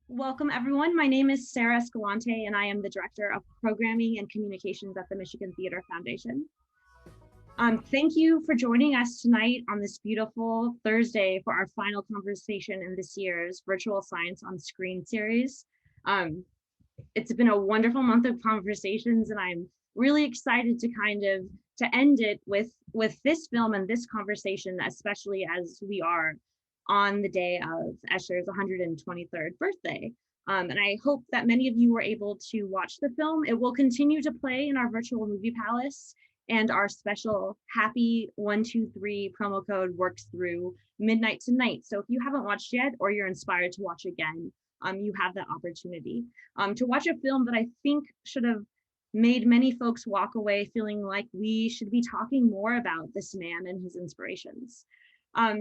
Welcome, everyone. My name is Sarah Escalante, and I am the Director of Programming and Communications at the Michigan Theater Foundation. Thank you for joining us tonight on this beautiful Thursday for our final conversation in this year's Virtual Science on Screen series. It's been a wonderful month of conversations, and I'm really excited to to end it with this film and this conversation, especially as we are on the day of Escher's 123rd birthday. And I hope that many of you were able to watch the film. It will continue to play in our virtual movie palace, and our special happy 123 promo code works through midnight tonight. So if you haven't watched yet, or you're inspired to watch again, you have that opportunity to watch a film that I think should have made many folks walk away feeling like we should be talking more about this man and his inspirations.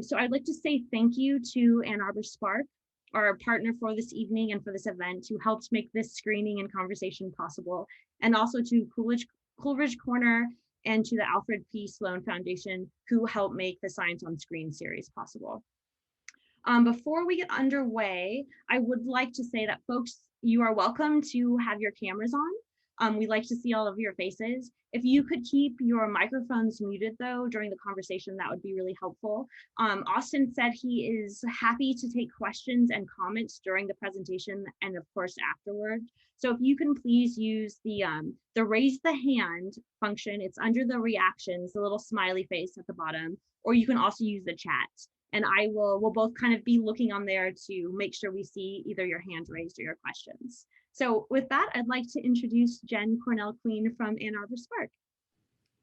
So I'd like to say thank you to Ann Arbor Spark, our partner for this evening and for this event, who helped make this screening and conversation possible, and also to Coleridge Corner and to the Alfred P. Sloan Foundation, who helped make the Science on Screen series possible. Before we get underway, I would like to say that folks, you are welcome to have your cameras on. We'd like to see all of your faces. If you could keep your microphones muted though during the conversation, that would be really helpful. Austin said he is happy to take questions and comments during the presentation and of course afterward. So if you can please use the raise the hand function, it's under the reactions, the little smiley face at the bottom, or you can also use the chat. And we'll both kind of be looking on there to make sure we see either your hand raised or your questions. So with that, I'd like to introduce Jen Cornell Queen from Ann Arbor Spark.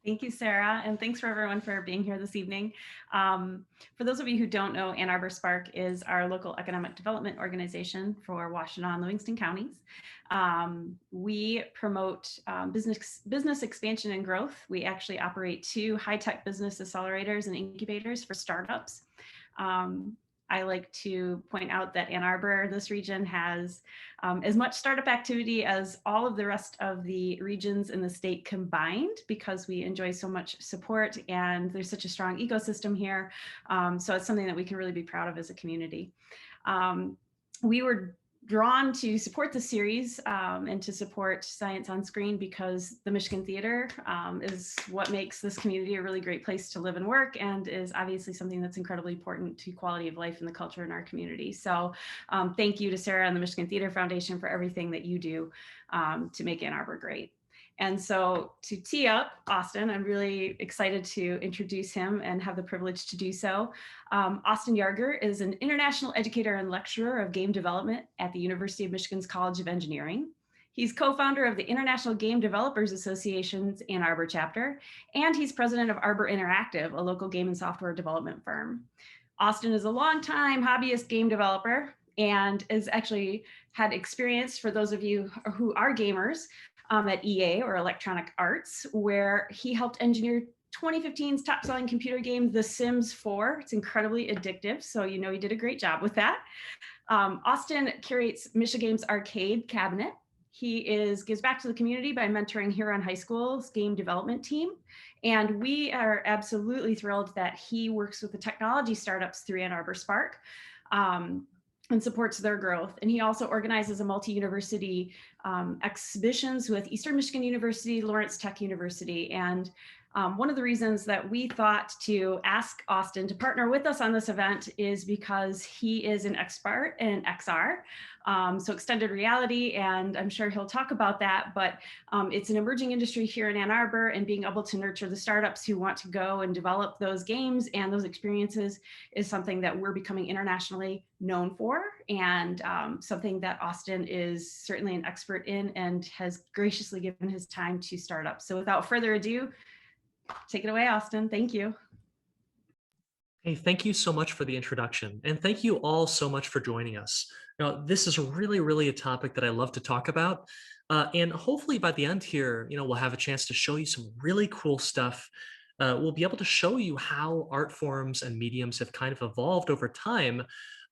Thank you, Sarah, and thanks for everyone for being here this evening. For those of you who don't know, Ann Arbor Spark is our local economic development organization for Washtenaw and Livingston counties. We promote business expansion and growth. We actually operate 2 high-tech business accelerators and incubators for startups. I like to point out that Ann Arbor, this region, has as much startup activity as all of the rest of the regions in the state combined, because we enjoy so much support and there's such a strong ecosystem here. So it's something that we can really be proud of as a community. We were drawn to support the series and to support Science on Screen because the Michigan Theater is what makes this community a really great place to live and work, and is obviously something that's incredibly important to quality of life and the culture in our community. So thank you to Sarah and the Michigan Theater Foundation for everything that you do to make Ann Arbor great. And so to tee up Austin, I'm really excited to introduce him and have the privilege to do so. Austin Yarger is an international educator and lecturer of game development at the University of Michigan's College of Engineering. He's co-founder of the International Game Developers Association's Ann Arbor chapter, and he's president of Arbor Interactive, a local game and software development firm. Austin is a longtime hobbyist game developer and has actually had experience, for those of you who are gamers, at EA, or Electronic Arts, where he helped engineer 2015's top-selling computer game, The Sims 4. It's incredibly addictive, so you know he did a great job with that. Austin curates Michigame's arcade cabinet. He gives back to the community by mentoring Huron High School's game development team. And we are absolutely thrilled that he works with the technology startups through Ann Arbor Spark. And supports their growth. And he also organizes a multi-university exhibitions with Eastern Michigan University, Lawrence Tech University. And one of the reasons that we thought to ask Austin to partner with us on this event is because he is an expert in XR, so extended reality, and I'm sure he'll talk about that, but it's an emerging industry here in Ann Arbor, and being able to nurture the startups who want to go and develop those games and those experiences is something that we're becoming internationally known for, and something that Austin is certainly an expert in and has graciously given his time to start up. So without further ado, take it away, Austin. Thank you. Hey, thank you so much for the introduction. And thank you all so much for joining us. Now, this is really a topic that I love to talk about. And hopefully by the end here, we'll have a chance to show you some really cool stuff. We'll be able to show you how art forms and mediums have kind of evolved over time.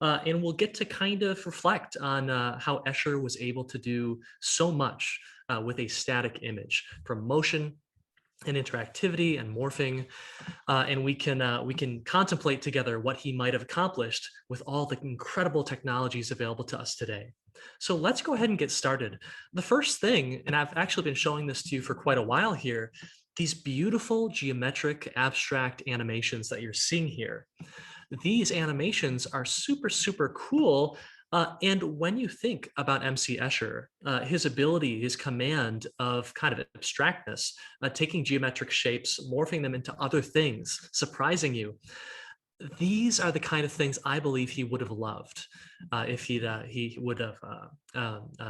And we'll get to kind of reflect on how Escher was able to do so much with a static image, from motion and interactivity and morphing, and we can contemplate together what he might have accomplished with all the incredible technologies available to us today. So let's go ahead and get started. The first thing, and I've actually been showing this to you for quite a while here, these beautiful geometric abstract animations that you're seeing here. These animations are super, super cool. And when you think about MC Escher, his ability, his command of kind of abstractness, taking geometric shapes, morphing them into other things, surprising you, these are the kind of things I believe he would have loved if he would have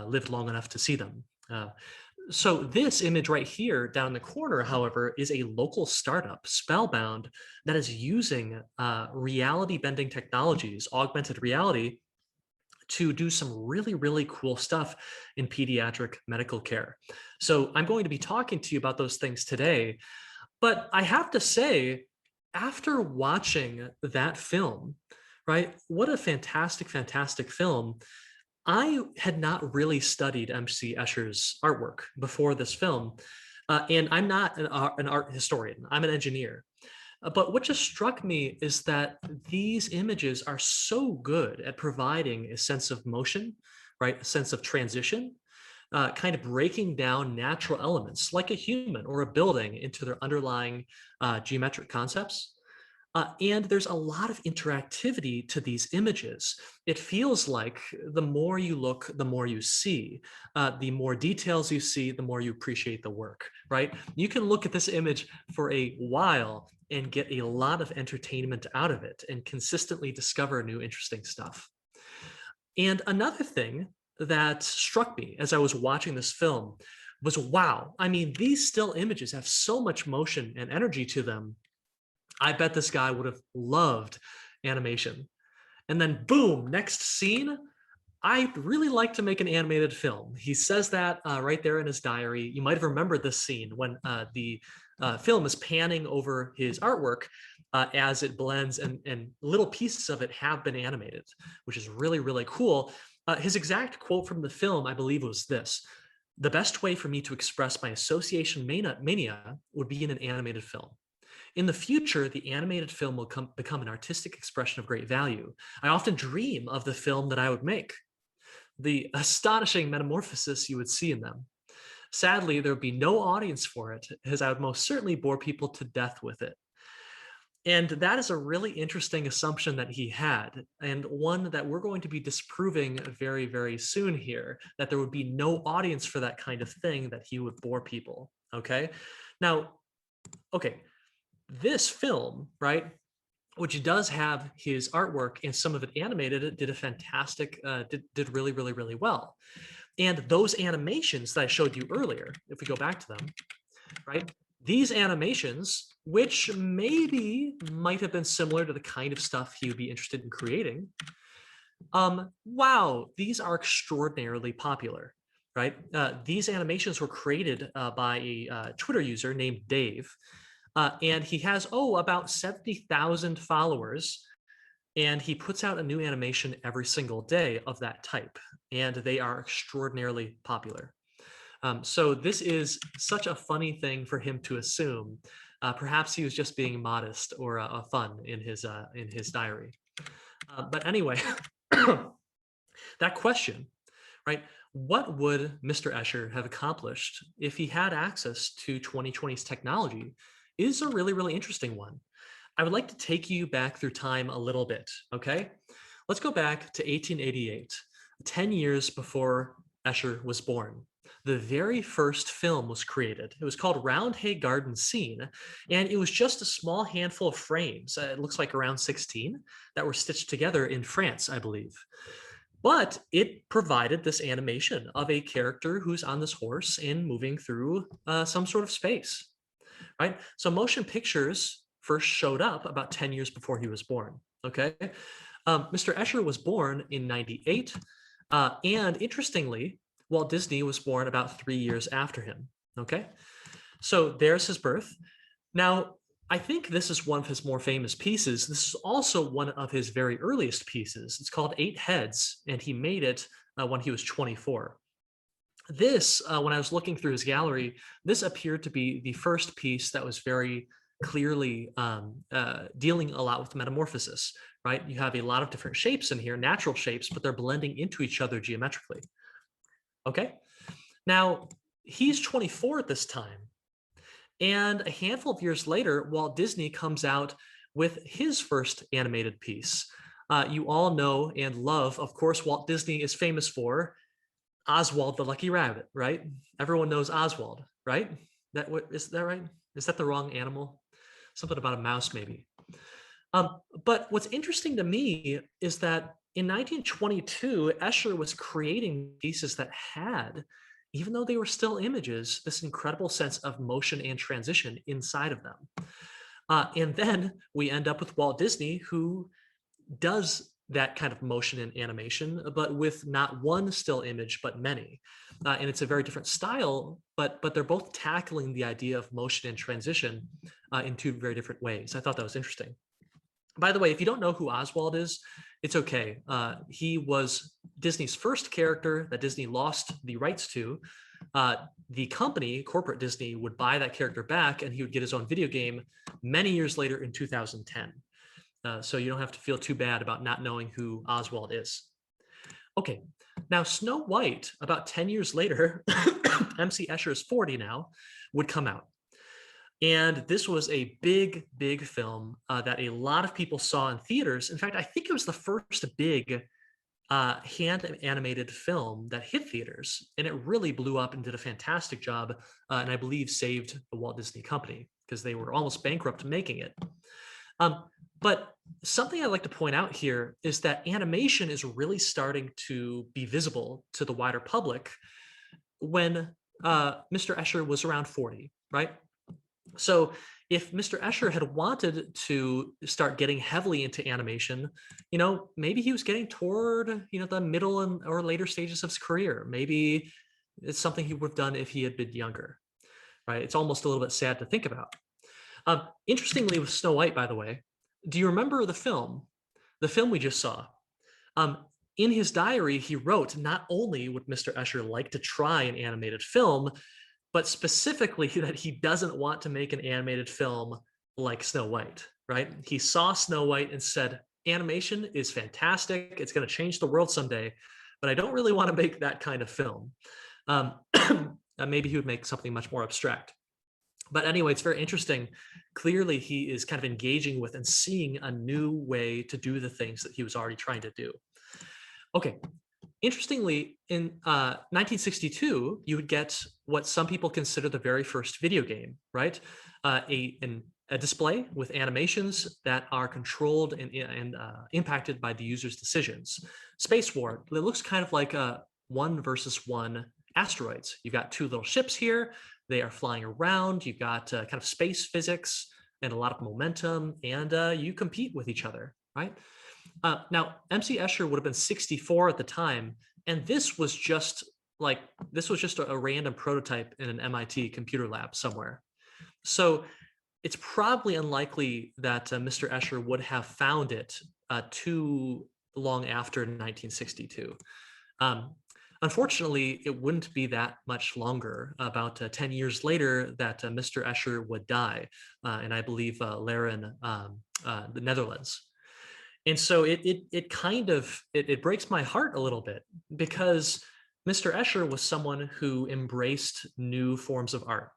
lived long enough to see them. So this image right here down in the corner, however, is a local startup, Spellbound, that is using reality bending technologies, augmented reality, to do some really, really cool stuff in pediatric medical care. So I'm going to be talking to you about those things today. But I have to say, after watching that film, right, what a fantastic, fantastic film. I had not really studied MC Escher's artwork before this film, and I'm not an art historian, I'm an engineer. But what just struck me is that these images are so good at providing a sense of motion, right, a sense of transition, kind of breaking down natural elements like a human or a building into their underlying geometric concepts. And there's a lot of interactivity to these images. It feels like the more you look, the more you see. The more details you see, the more you appreciate the work, right? You can look at this image for a while and get a lot of entertainment out of it and consistently discover new interesting stuff. And another thing that struck me as I was watching this film was, wow, I mean, these still images have so much motion and energy to them. I bet this guy would have loved animation. And then boom, next scene, I'd really like to make an animated film. He says that right there in his diary. You might have remembered this scene when the film is panning over his artwork as it blends, and little pieces of it have been animated, which is really, really cool. His exact quote from the film, I believe, was this: "The best way for me to express my association mania would be in an animated film. In the future, the animated film will become an artistic expression of great value. I often dream of the film that I would make, the astonishing metamorphosis you would see in them. Sadly, there would be no audience for it, as I would most certainly bore people to death with it." And that is a really interesting assumption that he had, and one that we're going to be disproving very, very soon here, that there would be no audience for that kind of thing, that he would bore people, okay? Now, okay, this film, right, which does have his artwork and some of it animated, it did a fantastic, did really, really, really well. And those animations that I showed you earlier, if we go back to them, right, these animations, which maybe might have been similar to the kind of stuff he would be interested in creating, wow, these are extraordinarily popular, right? These animations were created by a Twitter user named Dave, and he has, about 70,000 followers, and he puts out a new animation every single day of that type, and they are extraordinarily popular. So this is such a funny thing for him to assume. Perhaps he was just being modest or fun in his diary. But anyway, that question, right? What would Mr. Escher have accomplished if he had access to 2020's technology is a really, really interesting one. I would like to take you back through time a little bit, okay? Let's go back to 1888, 10 years before Escher was born. The very first film was created. It was called Roundhay Garden Scene, and it was just a small handful of frames. It looks like around 16 that were stitched together in France, I believe. But it provided this animation of a character who's on this horse and moving through some sort of space, right? So motion pictures first showed up about 10 years before he was born, okay? Mr. Escher was born in 98, and interestingly, Walt Disney was born about 3 years after him, okay? So there's his birth. Now, I think this is one of his more famous pieces. This is also one of his very earliest pieces. It's called 8 Heads, and he made it when he was 24. This, when I was looking through his gallery, this appeared to be the first piece that was very clearly dealing a lot with metamorphosis, right? You have a lot of different shapes in here, natural shapes, but they're blending into each other geometrically. Okay, now he's 24 at this time. And a handful of years later, Walt Disney comes out with his first animated piece. You all know and love, of course, Walt Disney is famous for Oswald the Lucky Rabbit, right? Everyone knows Oswald, right? Is that right? Is that the wrong animal? Something about a mouse, maybe. But what's interesting to me is that in 1922, Escher was creating pieces that had, even though they were still images, this incredible sense of motion and transition inside of them. And then we end up with Walt Disney, who does that kind of motion and animation, but with not one still image, but many. And it's a very different style, but they're both tackling the idea of motion and transition in two very different ways. I thought that was interesting. By the way, if you don't know who Oswald is, it's okay. He was Disney's first character that Disney lost the rights to. The company, corporate Disney, would buy that character back and he would get his own video game many years later in 2010. So you don't have to feel too bad about not knowing who Oswald is. Okay, now Snow White, about 10 years later, MC Escher's 40 now, would come out. And this was a big, big film that a lot of people saw in theaters. In fact, I think it was the first big hand animated film that hit theaters. And it really blew up and did a fantastic job. And I believe saved the Walt Disney Company because they were almost bankrupt making it. But something I'd like to point out here is that animation is really starting to be visible to the wider public when Mr. Escher was around 40, right? So if Mr. Escher had wanted to start getting heavily into animation, maybe he was getting toward, the middle or later stages of his career. Maybe it's something he would have done if he had been younger, right? It's almost a little bit sad to think about. Interestingly, with Snow White, by the way, do you remember the film we just saw? In his diary, he wrote not only would Mr. Escher like to try an animated film, but specifically that he doesn't want to make an animated film like Snow White, right? He saw Snow White and said, animation is fantastic. It's going to change the world someday, but I don't really want to make that kind of film. Maybe he would make something much more abstract. But anyway, it's very interesting. Clearly, he is kind of engaging with and seeing a new way to do the things that he was already trying to do. Okay. Interestingly, in 1962, you would get what some people consider the very first video game, right? A display with animations that are controlled and impacted by the user's decisions. Space War, it looks kind of like a 1 versus 1 asteroids. You've got two little ships here. They are flying around. You've got kind of space physics and a lot of momentum, and you compete with each other, right? Now, MC Escher would have been 64 at the time, and this was just a random prototype in an MIT computer lab somewhere. So it's probably unlikely that Mr. Escher would have found it too long after 1962. Unfortunately, it wouldn't be that much longer, about 10 years later, that Mr. Escher would die, and I believe Laren, the Netherlands. And so it breaks my heart a little bit because Mr. Escher was someone who embraced new forms of art,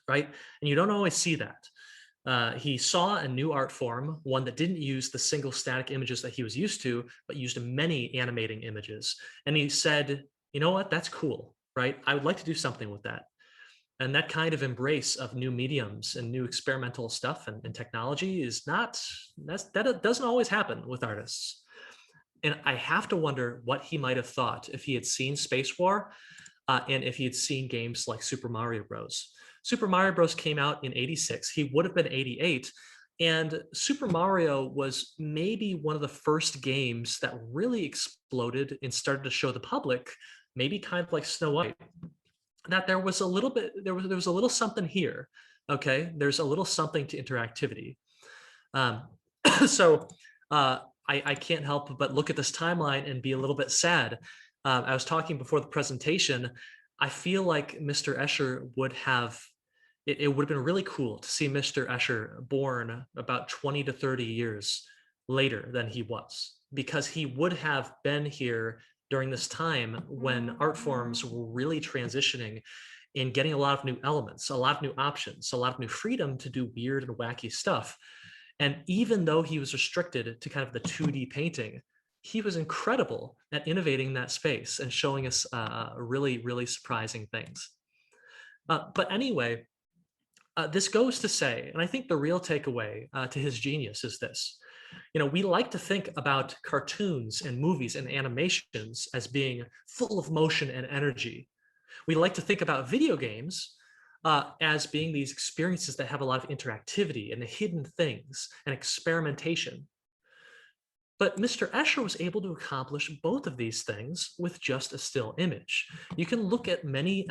right? And you don't always see that. He saw a new art form, one that didn't use the single static images that he was used to, but used many animating images. And he said, you know what, that's cool, right? I would like to do something with that. And that kind of embrace of new mediums and new experimental stuff and technology that doesn't always happen with artists. And I have to wonder what he might have thought if he had seen Space War and if he had seen games like Super Mario Bros. Super Mario Bros. Came out in '86. He would have been 88. And Super Mario was maybe one of the first games that really exploded and started to show the public, maybe kind of like Snow White, that there was a little something here. Okay, there's a little something to interactivity. So I can't help but look at this timeline and be a little bit sad. I was talking before the presentation. I feel like Mr. Escher would have, it would have been really cool to see Mr. Escher born about 20 to 30 years later than he was, because he would have been here during this time when art forms were really transitioning and getting a lot of new elements, a lot of new options, a lot of new freedom to do weird and wacky stuff. And even though he was restricted to kind of the 2D painting, he was incredible at innovating that space and showing us really, really surprising things. But anyway, this goes to say, and I think the real takeaway to his genius is this. We like to think about cartoons and movies and animations as being full of motion and energy. We like to think about video games as being these experiences that have a lot of interactivity and hidden things and experimentation. But Mr. Escher was able to accomplish both of these things with just a still image. You can look at many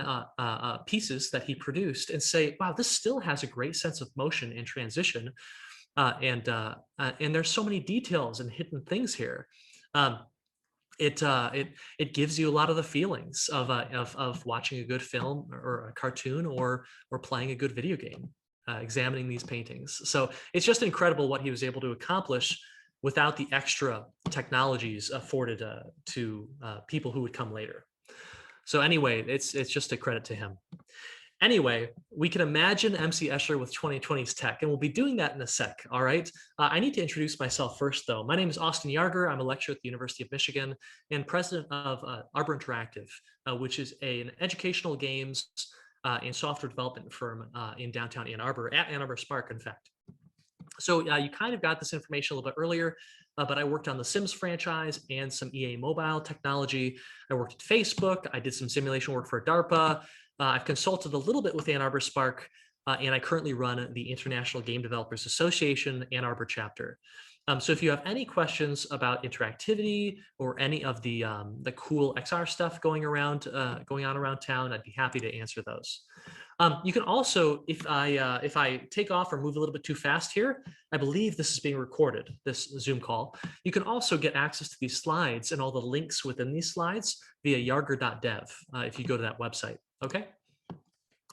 pieces that he produced and say, wow, this still has a great sense of motion and transition. And there's so many details and hidden things here. It gives you a lot of the feelings of watching a good film or a cartoon or playing a good video game, examining these paintings. So it's just incredible what he was able to accomplish without the extra technologies afforded to people who would come later. So anyway, it's just a credit to him. Anyway, we can imagine MC Escher with 2020's tech, and we'll be doing that in a sec, all right? I need to introduce myself first, though. My name is Austin Yarger. I'm a lecturer at the University of Michigan and president of Arbor Interactive, which is an educational games and software development firm in downtown Ann Arbor, at Ann Arbor Spark, in fact. So you kind of got this information a little bit earlier, but I worked on the Sims franchise and some EA mobile technology. I worked at Facebook. I did some simulation work for DARPA. I've consulted a little bit with Ann Arbor Spark, and I currently run the International Game Developers Association Ann Arbor chapter. So if you have any questions about interactivity or any of the cool XR stuff going on around town, I'd be happy to answer those. You can also, if I take off or move a little bit too fast here, I believe this is being recorded, this Zoom call. You can also get access to these slides and all the links within these slides via yarger.dev if you go to that website, okay?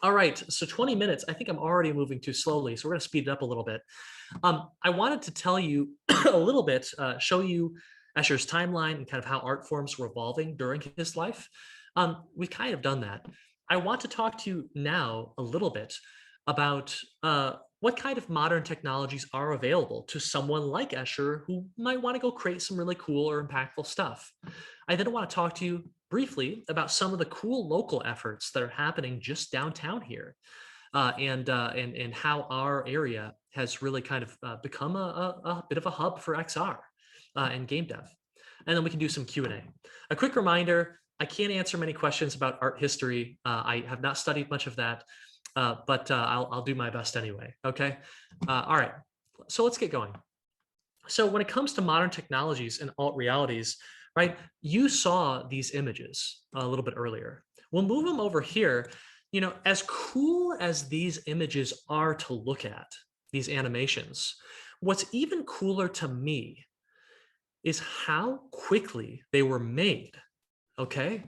All right, so 20 minutes, I think I'm already moving too slowly, so we're gonna speed it up a little bit. I wanted to tell you a little bit, show you Escher's timeline and kind of how art forms were evolving during his life. We've kind of done that. I want to talk to you now a little bit about what kind of modern technologies are available to someone like Escher who might want to go create some really cool or impactful stuff. I then want to talk to you briefly about some of the cool local efforts that are happening just downtown here, and how our area has really kind of become a bit of a hub for XR and game dev. And then we can do some Q&A. A quick reminder, I can't answer many questions about art history. I have not studied much of that, but I'll do my best anyway, okay? All right, so let's get going. So when it comes to modern technologies and alt realities, right, you saw these images a little bit earlier. We'll move them over here. As cool as these images are to look at, these animations, what's even cooler to me is how quickly they were made. Okay,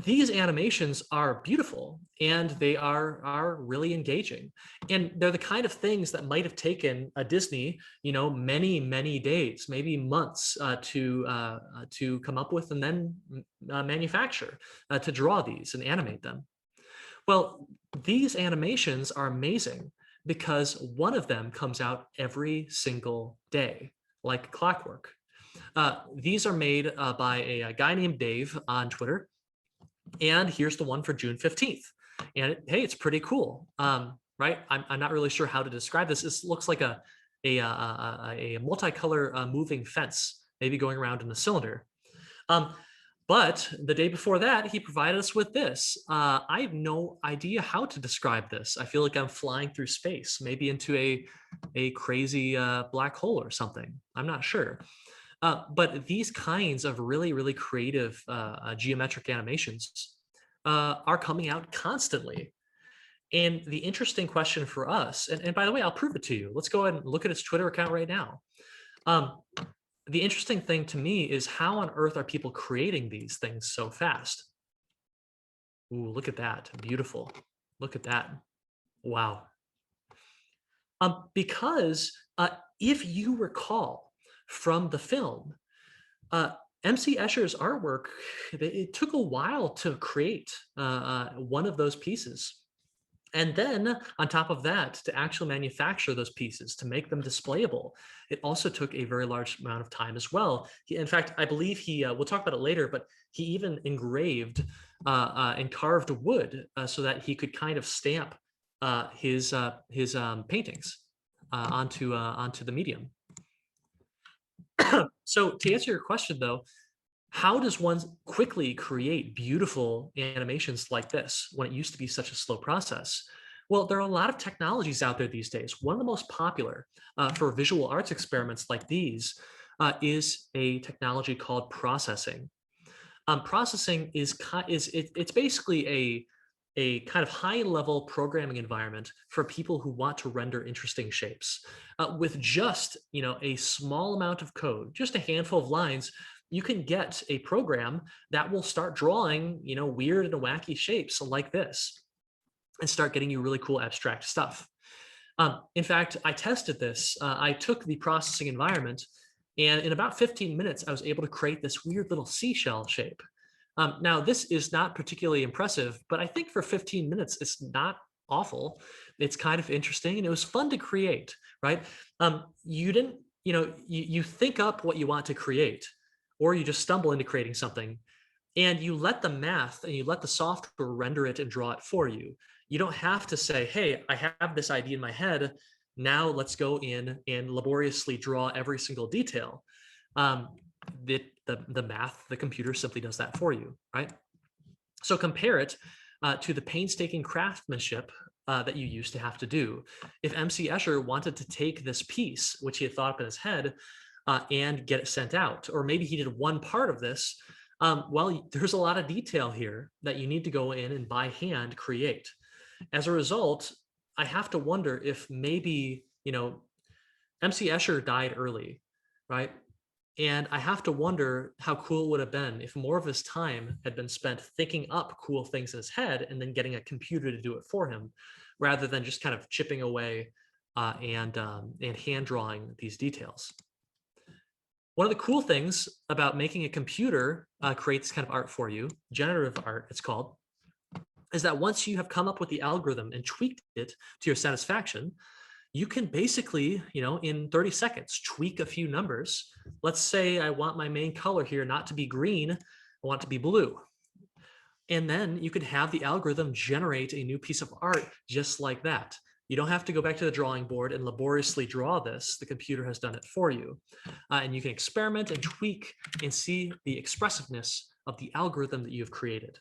these animations are beautiful and they are really engaging, and they're the kind of things that might have taken a Disney, many days, maybe months to come up with and then manufacture, to draw these and animate them. Well, these animations are amazing because one of them comes out every single day, like clockwork. These are made by a guy named Dave on Twitter. And here's the one for June 15th. And hey, it's pretty cool, right? I'm not really sure how to describe this. This looks like a multicolor moving fence, maybe going around in a cylinder. But the day before that, he provided us with this. I have no idea how to describe this. I feel like I'm flying through space, maybe into a crazy black hole or something. I'm not sure. But these kinds of really creative geometric animations are coming out constantly. And the interesting question for us, and by the way, I'll prove it to you. Let's go ahead and look at his Twitter account right now. The interesting thing to me is how on earth are people creating these things so fast? Ooh, look at that. Beautiful. Look at that. Wow. Because if you recall from the film, uh, MC Escher's artwork, it took a while to create one of those pieces. And then on top of that, to actually manufacture those pieces, to make them displayable, it also took a very large amount of time as well. In fact, I believe we'll talk about it later, but he even engraved and carved wood so that he could kind of stamp his paintings onto the medium. So to answer your question though, how does one quickly create beautiful animations like this when it used to be such a slow process? Well, there are a lot of technologies out there these days. One of the most popular for visual arts experiments like these is a technology called processing. Processing it's basically a kind of high-level programming environment for people who want to render interesting shapes. With just a small amount of code, just a handful of lines, you can get a program that will start drawing weird and wacky shapes like this and start getting you really cool abstract stuff. In fact, I tested this. I took the processing environment, and in about 15 minutes, I was able to create this weird little seashell shape. Now, this is not particularly impressive, but I think for 15 minutes, it's not awful. It's kind of interesting, and it was fun to create, right? You didn't, you think up what you want to create, or you just stumble into creating something, and you let the math and you let the software render it and draw it for you. You don't have to say, hey, I have this idea in my head. Now let's go in and laboriously draw every single detail. The math, the computer simply does that for you, right? So compare it to the painstaking craftsmanship that you used to have to do. If MC Escher wanted to take this piece, which he had thought up in his head, and get it sent out, or maybe he did one part of this, well, there's a lot of detail here that you need to go in and by hand create. As a result, I have to wonder if maybe, MC Escher died early, right? And I have to wonder how cool it would have been if more of his time had been spent thinking up cool things in his head and then getting a computer to do it for him, rather than just kind of chipping away and hand drawing these details. One of the cool things about making a computer create this kind of art for you, generative art it's called, is that once you have come up with the algorithm and tweaked it to your satisfaction, you can basically, in 30 seconds, tweak a few numbers. Let's say I want my main color here not to be green, I want it to be blue. And then you could have the algorithm generate a new piece of art just like that. You don't have to go back to the drawing board and laboriously draw this. The computer has done it for you. And you can experiment and tweak and see the expressiveness of the algorithm that you've created.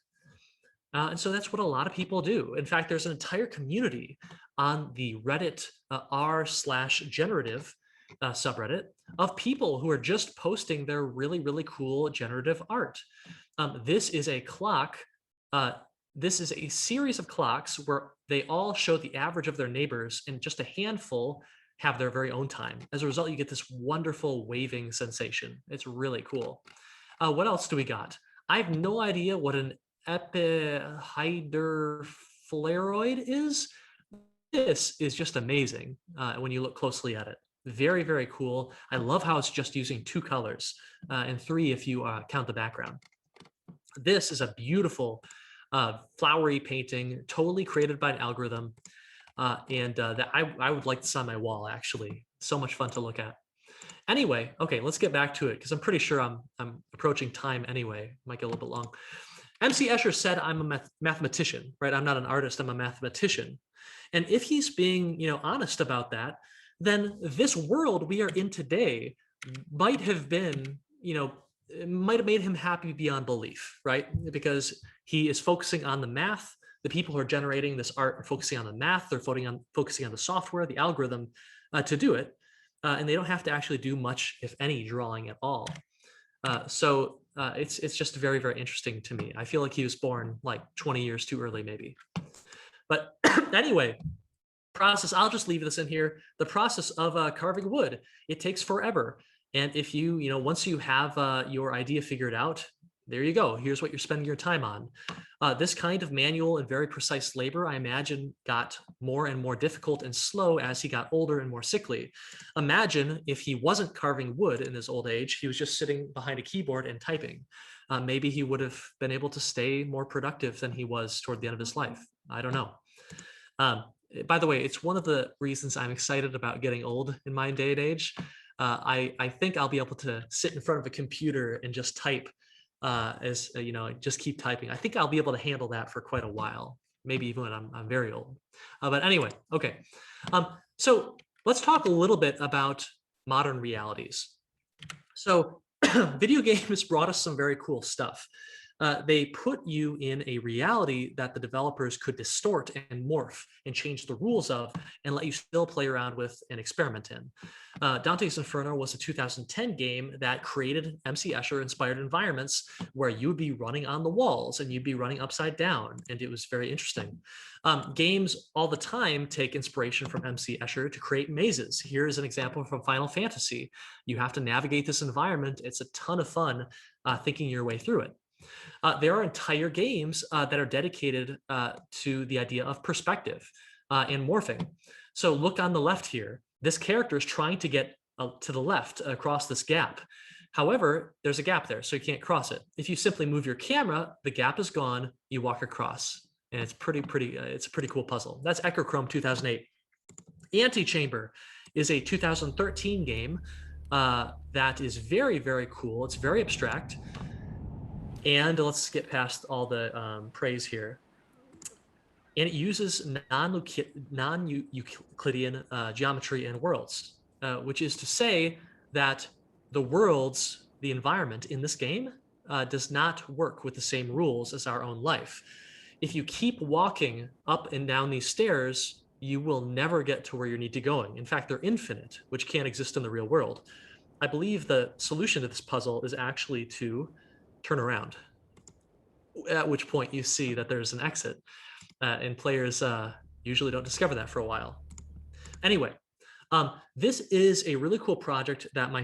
And so that's what a lot of people do. In fact, there's an entire community on the Reddit r/generative subreddit of people who are just posting their really, really cool generative art. This is a clock. This is a series of clocks where they all show the average of their neighbors, and just a handful have their very own time. As a result, you get this wonderful waving sensation. It's really cool. What else do we got? I have no idea what an epihydroflareoid is. This is just amazing when you look closely at it. Very, very cool. I love how it's just using 2 colors and 3 if you count the background. This is a beautiful flowery painting, totally created by an algorithm. That I would like this on my wall, actually. So much fun to look at. Anyway, okay, let's get back to it because I'm pretty sure I'm approaching time anyway. Might get a little bit long. MC Escher said I'm a mathematician, right? I'm not an artist, I'm a mathematician. And if he's being, honest about that, then this world we are in today might have been, it might have made him happy beyond belief, right? Because he is focusing on the math. The people who are generating this art are focusing on the math. They're focusing on the software, the algorithm to do it. And they don't have to actually do much, if any, drawing at all. So it's just very, very interesting to me. I feel like he was born like 20 years too early, maybe. But anyway, process, I'll just leave this in here. The process of carving wood, it takes forever. And if you, once you have your idea figured out, there you go. Here's what you're spending your time on. This kind of manual and very precise labor, I imagine, got more and more difficult and slow as he got older and more sickly. Imagine if he wasn't carving wood in his old age, he was just sitting behind a keyboard and typing. Maybe he would have been able to stay more productive than he was toward the end of his life. I don't know. By the way, it's one of the reasons I'm excited about getting old in my day and age. I think I'll be able to sit in front of a computer and just type just keep typing. I think I'll be able to handle that for quite a while, maybe even when I'm very old. But anyway, okay. So let's talk a little bit about modern realities. So video games brought us some very cool stuff. They put you in a reality that the developers could distort and morph and change the rules of and let you still play around with and experiment in. Dante's Inferno was a 2010 game that created MC Escher inspired environments where you would be running on the walls and you'd be running upside down, and it was very interesting. Games all the time take inspiration from MC Escher to create mazes. Here's an example from Final Fantasy. You have to navigate this environment. It's a ton of fun thinking your way through it. There are entire games that are dedicated to the idea of perspective and morphing. So look on the left here. This character is trying to get to the left across this gap. However, there's a gap there, so you can't cross it. If you simply move your camera, the gap is gone, you walk across. And it's it's a pretty cool puzzle. That's Echochrome 2008. Antechamber is a 2013 game that is very, very cool. It's very abstract. And let's get past all the praise here. And it uses non-Euclidean geometry and worlds, which is to say that the worlds, the environment in this game does not work with the same rules as our own life. If you keep walking up and down these stairs, you will never get to where you need to go. In fact, they're infinite, which can't exist in the real world. I believe the solution to this puzzle is actually to turn around, at which point you see that there's an exit, and players usually don't discover that for a while. Anyway, this is a really cool project that my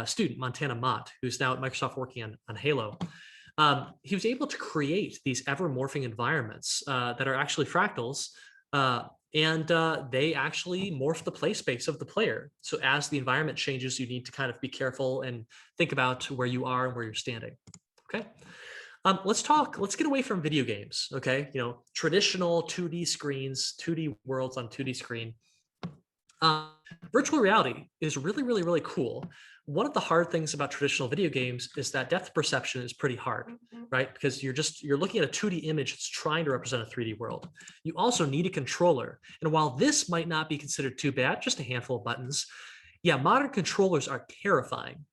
student, Montana Mott, who's now at Microsoft working on Halo, he was able to create these ever-morphing environments that are actually fractals, and they actually morph the play space of the player. So as the environment changes, you need to kind of be careful and think about where you are and where you're standing. Okay. Let's get away from video games. Okay. Traditional 2D screens, 2D worlds on 2D screen. Virtual reality is really, really, really cool. One of the hard things about traditional video games is that depth perception is pretty hard, right? Because you're looking at a 2D image that's trying to represent a 3D world. You also need a controller. And while this might not be considered too bad, just a handful of buttons, yeah, modern controllers are terrifying,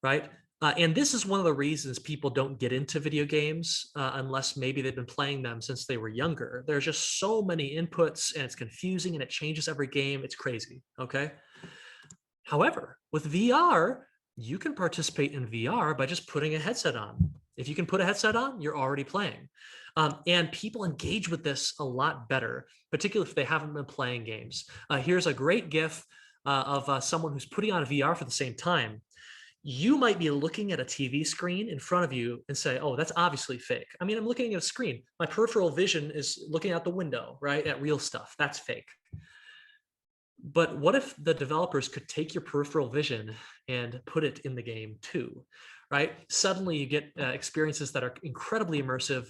right? And this is one of the reasons people don't get into video games unless maybe they've been playing them since they were younger. There's just so many inputs and it's confusing and it changes every game. It's crazy, okay? However, with VR, you can participate in VR by just putting a headset on. If you can put a headset on, you're already playing. And people engage with this a lot better, particularly if they haven't been playing games. Here's a great GIF of someone who's putting on a VR for the same time. You might be looking at a TV screen in front of you and say, oh, that's obviously fake. I mean, I'm looking at a screen. My peripheral vision is looking out the window, right, at real stuff. That's fake. But what if the developers could take your peripheral vision and put it in the game too, right? Suddenly you get experiences that are incredibly immersive,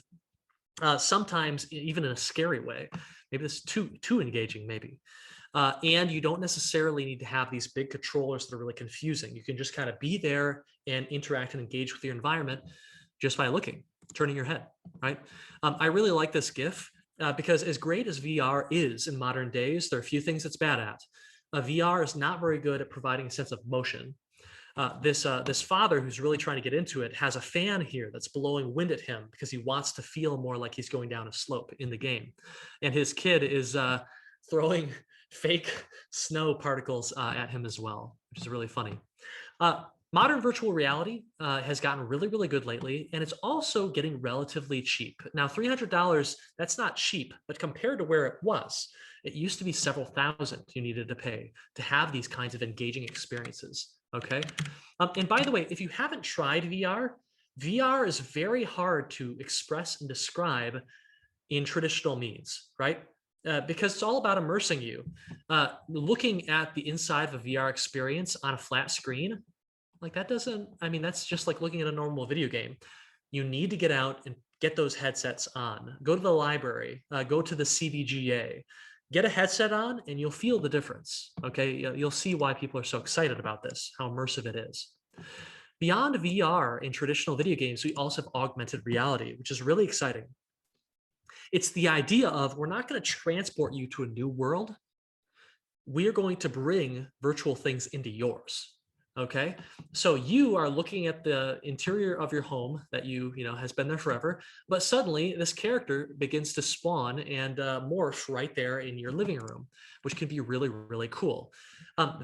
sometimes even in a scary way. Maybe this is too engaging, maybe. And you don't necessarily need to have these big controllers that are really confusing. You can just kind of be there and interact and engage with your environment just by looking, turning your head, right? I really like this GIF because as great as VR is in modern days, there are a few things it's bad at. VR is not very good at providing a sense of motion. This father who's really trying to get into it has a fan here that's blowing wind at him because he wants to feel more like he's going down a slope in the game. And his kid is throwing fake snow particles at him as well, which is really funny. Modern virtual reality has gotten really, really good lately, and it's also getting relatively cheap. Now, $300, that's not cheap, but compared to where it was, it used to be several thousand you needed to pay to have these kinds of engaging experiences, okay? And by the way, if you haven't tried VR, VR is very hard to express and describe in traditional means, right? Because it's all about immersing you. Looking at the inside of a VR experience on a flat screen, like that doesn't, I mean, that's just like looking at a normal video game. You need to get out and get those headsets on. Go to the library, go to the CVGA, get a headset on and you'll feel the difference, okay? You'll see why people are so excited about this, how immersive it is. Beyond VR in traditional video games, we also have augmented reality, which is really exciting. It's the idea of we're not going to transport you to a new world. We are going to bring virtual things into yours. Okay, so you are looking at the interior of your home that you know has been there forever, but suddenly this character begins to spawn and morph right there in your living room, which can be really, really cool.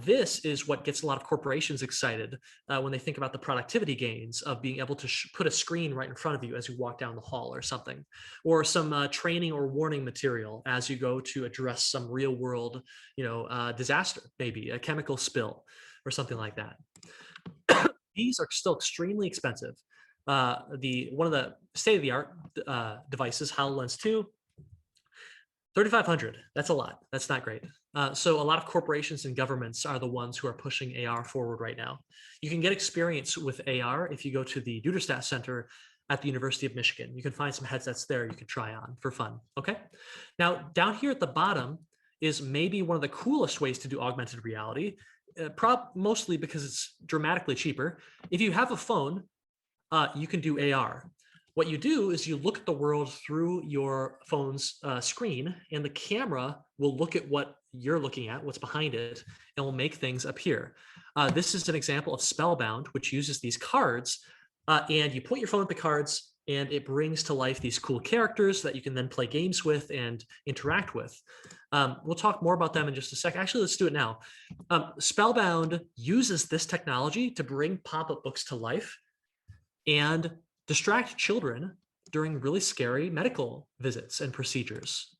This is what gets a lot of corporations excited when they think about the productivity gains of being able to put a screen right in front of you as you walk down the hall or something, or some training or warning material as you go to address some real world, disaster, maybe a chemical spill or something like that. These are still extremely expensive. One of the state-of-the-art devices, HoloLens 2, $3,500. That's a lot. That's not great. So a lot of corporations and governments are the ones who are pushing AR forward right now. You can get experience with AR if you go to the Duderstadt Center at the University of Michigan. You can find some headsets there you can try on for fun. Okay. Now down here at the bottom is maybe one of the coolest ways to do augmented reality. Mostly because it's dramatically cheaper. If you have a phone, you can do AR. What you do is you look at the world through your phone's screen, and the camera will look at what you're looking at, what's behind it, and will make things appear. This is an example of Spellbound, which uses these cards, and you point your phone at the cards, and it brings to life these cool characters that you can then play games with and interact with. We'll talk more about them in just a sec. Actually, let's do it now. Spellbound uses this technology to bring pop-up books to life and distract children during really scary medical visits and procedures.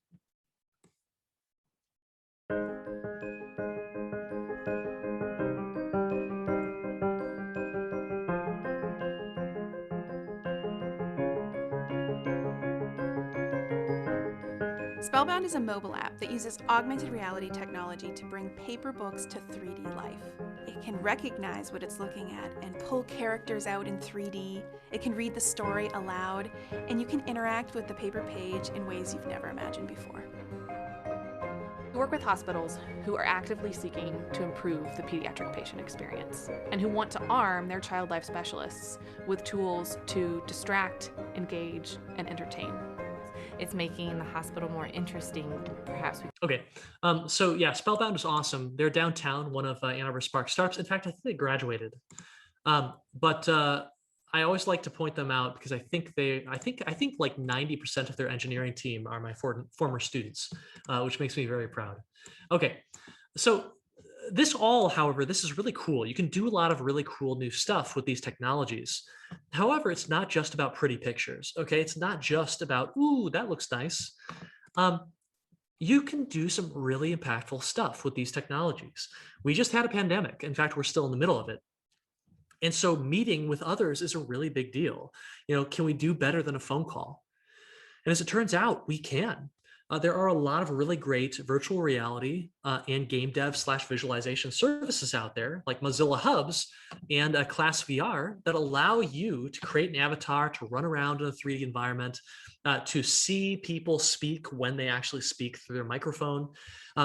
Spellbound is a mobile app that uses augmented reality technology to bring paper books to 3D life. It can recognize what it's looking at and pull characters out in 3D. It can read the story aloud, and you can interact with the paper page in ways you've never imagined before. We work with hospitals who are actively seeking to improve the pediatric patient experience and who want to arm their child life specialists with tools to distract, engage, and entertain. It's making the hospital more interesting, perhaps. Okay, so yeah, Spellbound is awesome. They're downtown, one of Ann Arbor Spark startups. In fact, I think they graduated. But I always like to point them out because I think like 90% of their engineering team are my former students, which makes me very proud. Okay, so however, this is really cool. You can do a lot of really cool new stuff with these technologies. However, it's not just about pretty pictures, okay? It's not just about, ooh, that looks nice. You can do some really impactful stuff with these technologies. We just had a pandemic. In fact, we're still in the middle of it. And so meeting with others is a really big deal. Can we do better than a phone call? And as it turns out, we can. There are a lot of really great virtual reality and game dev / visualization services out there, like Mozilla Hubs and Class VR, that allow you to create an avatar, to run around in a 3D environment, to see people speak when they actually speak through their microphone.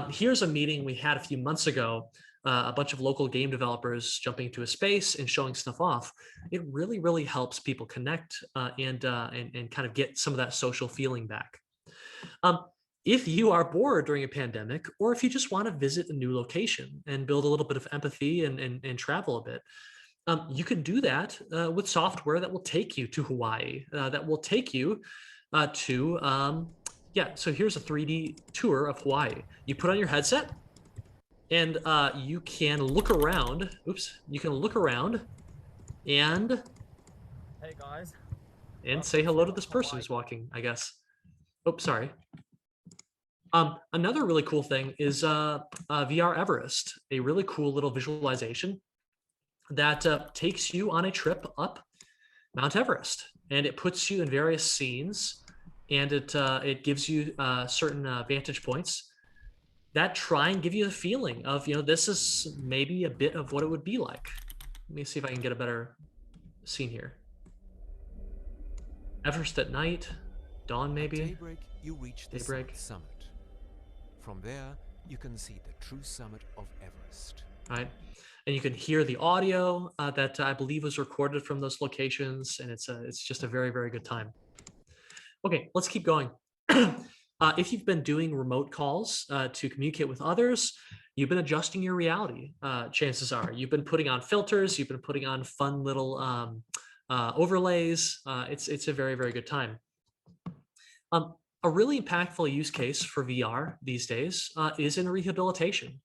Here's a meeting we had a few months ago, a bunch of local game developers jumping into a space and showing stuff off. It really, really helps people connect and kind of get some of that social feeling back. If you are bored during a pandemic, or if you just want to visit a new location and build a little bit of empathy and travel a bit, you can do that with software that will take you to Hawaii, that will take you so here's a 3D tour of Hawaii. You put on your headset and you can look around. You can look around and hey guys, and say hello to this person who's walking, I guess. Oh, sorry. Another really cool thing is VR Everest, a really cool little visualization that takes you on a trip up Mount Everest, and it puts you in various scenes, and it gives you certain vantage points that try and give you the feeling of, this is maybe a bit of what it would be like. Let me see if I can get a better scene here. Everest at night, dawn maybe. At daybreak, you reach the summit. From there, you can see the true summit of Everest. Right, and you can hear the audio that I believe was recorded from those locations, and it's just a very, very good time. Okay, let's keep going. If you've been doing remote calls to communicate with others, you've been adjusting your reality. Chances are you've been putting on filters, you've been putting on fun little overlays. It's a very, very good time. A really impactful use case for VR these days is in rehabilitation.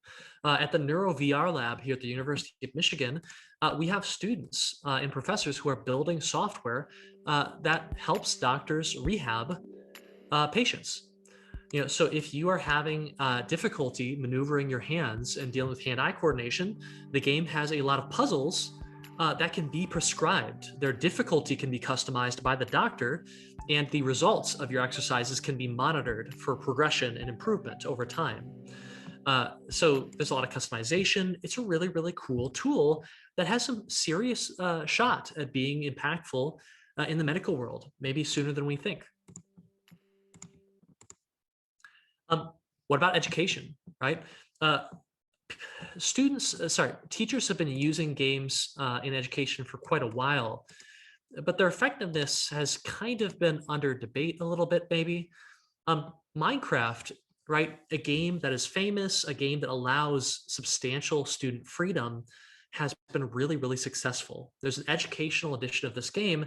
At the Neuro VR lab here at the University of Michigan, we have students and professors who are building software that helps doctors rehab patients. So if you are having difficulty maneuvering your hands and dealing with hand-eye coordination, the game has a lot of puzzles that can be prescribed. Their difficulty can be customized by the doctor, and the results of your exercises can be monitored for progression and improvement over time. So there's a lot of customization. It's a really, really cool tool that has some serious shot at being impactful in the medical world, maybe sooner than we think. What about education, right? Teachers have been using games in education for quite a while, but their effectiveness has kind of been under debate a little bit, maybe. Minecraft, right? A game that is famous, a game that allows substantial student freedom, has been really, really successful. There's an educational edition of this game,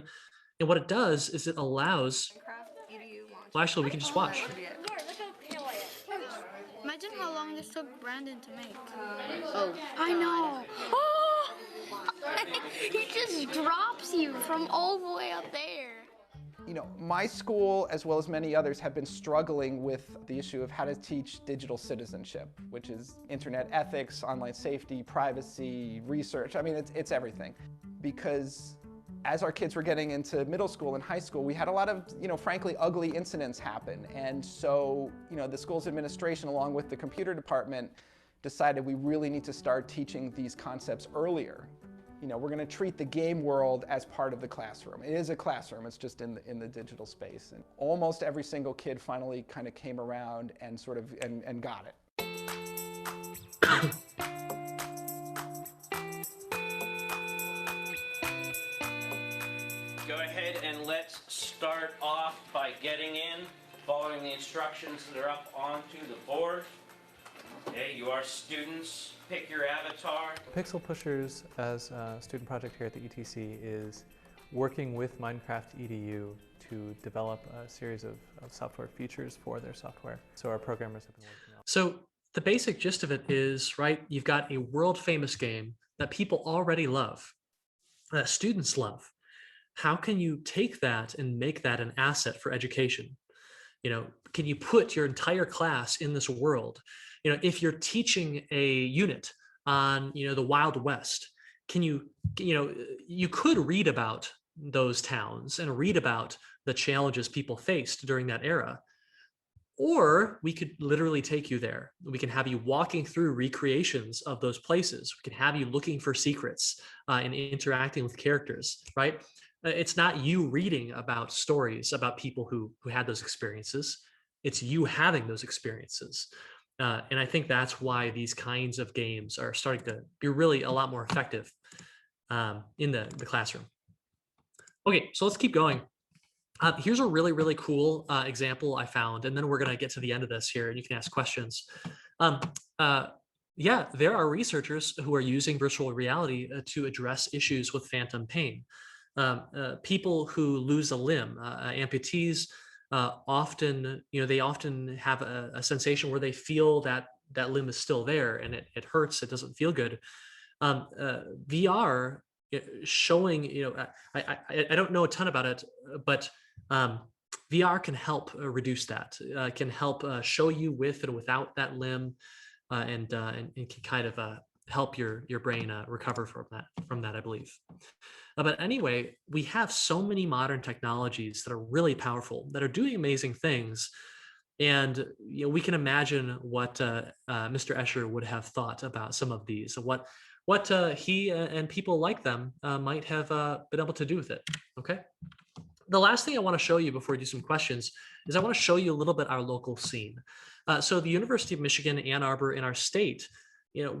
and what it does is it allows, well, actually, we can just watch. Imagine how long this took Brandon to make. Oh, I know. Oh! He just drops you from all the way up there. My school, as well as many others, have been struggling with the issue of how to teach digital citizenship, which is internet ethics, online safety, privacy, research. I mean, it's everything. Because as our kids were getting into middle school and high school, we had a lot of, frankly, ugly incidents happen. And so, the school's administration, along with the computer department, decided we really need to start teaching these concepts earlier. We're going to treat the game world as part of the classroom. It is a classroom, it's just in the digital space. And almost every single kid finally kind of came around and sort of, and got it. Go ahead and let's start off by getting in, following the instructions that are up onto the board. Okay, you are students. Pick your avatar. Pixel Pushers, as a student project here at the ETC, is working with Minecraft EDU to develop a series of software features for their software. So our programmers have been working on. So the basic gist of it is, right, you've got a world famous game that people already love, that students love. How can you take that and make that an asset for education? Can you put your entire class in this world? If you're teaching a unit on, the Wild West, you could read about those towns and read about the challenges people faced during that era. Or we could literally take you there. We can have you walking through recreations of those places. We can have you looking for secrets and interacting with characters, right? It's not you reading about stories about people who had those experiences. It's you having those experiences. And I think that's why these kinds of games are starting to be really a lot more effective in the classroom. Okay, so let's keep going. Here's a really, really cool example I found, and then we're going to get to the end of this here, and you can ask questions. Yeah, there are researchers who are using virtual reality to address issues with phantom pain. People who lose a limb, amputees, often have a sensation where they feel that limb is still there and it hurts, it doesn't feel good. VR showing, I don't know a ton about it, but VR can help reduce that, can help show you with and without that limb, and can kind of help your brain recover from that, I believe. But anyway, we have so many modern technologies that are really powerful, that are doing amazing things. And we can imagine what Mr. Escher would have thought about some of these, what he and people like them might have been able to do with it. Okay. The last thing I want to show you before we do some questions is I want to show you a little bit our local scene. So the University of Michigan, Ann Arbor, in our state,